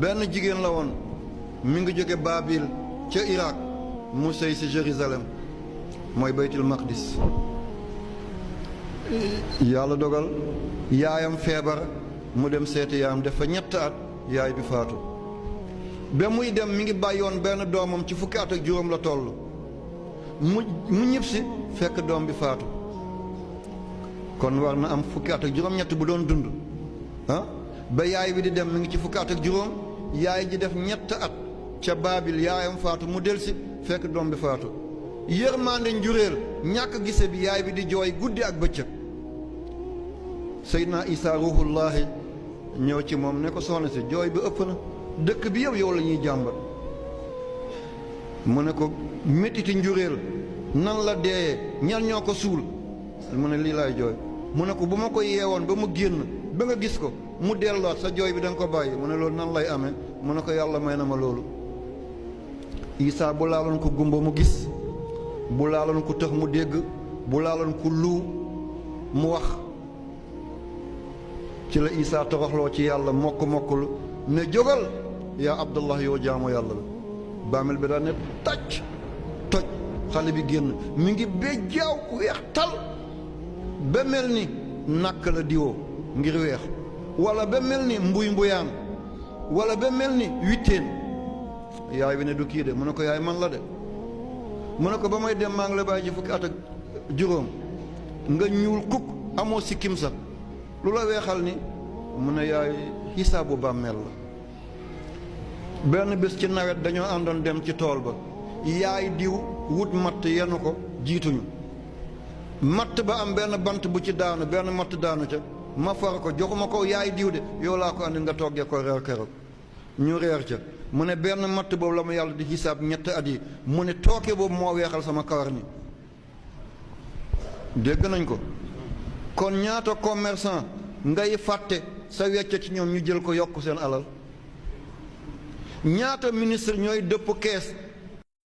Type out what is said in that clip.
benn jigéen la woon mi ngi jóge Babil ca Irak mu sëy si Jérusalem mooy baytul maqdis yàlla dogal yaayam feebar mu dem seeti yaayam def fa ñett at yaay bi faatu ba muy dem mi ngi bàyyoon benn doomam ci fukki at ak juróom la toll mu ñibbisi fekk doom bi faatu kon war na am fukki at ak juróom-ñett bu doon dund ba yaay bi di dem mi ngi ci fukki at ak juróom yaay ji def ñett at ca Baabil yaayam faatu mu delsi fekk doom bi faatu yërmande njuréel ñàkk gise bi yaay bi di jooy guddi ak bëccëg Seydina Isa ruhullahi ñëw ci moom ne ko soxna si jooy bi ëpp na dëkk bi yow la ñuy jàmbat mu ne ko métiti njuréel nan la deeyee ñan ñoo ko suul mu ne lii laay jooy mu ne ko bu ma ko yeewoon ba mu génn ba nga gis ko mu delluwaat sa jooy bi da nga ko bàyyi mu ne loolu nan lay amee mu ne ko yàlla may na ma loolu Isaa bu laaloon ko gumba mu gis bu laaloon ko tëx mu dégg bu laaloon ko luu mu wax ci la Isaa toroxloo ci yàlla mokk-mokkul ne jógal yaa Abdallah yow jaamu yàlla la baamel bi daan ne tàcc toj xale bi génn mi ngi béjjaaw weex tal ba mel ni nàkk la diwoo ngir weex wala ba mel ni mbuyaan wala ba mel ni witteen yaay bi ne du kii de mu ne ko yaay man la de mu ne ko ba may dem maa ngi la bàyyi ci fukki at ak juróom nga ñuul kukk amoo sikkim sax lu la weexal ni mu ne yaay xisaabu bàmmeel la benn bés ci nawet dañoo àndoon dem ci tool ba yaay diw wut matt yenu ko jiituñu matt ba am benn bant bu ci daanu benn matt daanu ca ma far ko joxuma ko yaay diw de yow laa ko andi nga toggee ko reer keroog ñu reer ca mu ne benn matt boobu la ma yàlla di xisaab ñett at yi mu ne tooke boobu moo weexal sama kawar ni dégg nañ ko kon ñaata commerçant ngay fàtte sa wecc ci ñoom ñu jël ko yokk seen alal ñaata ministre ñooy dëpp kees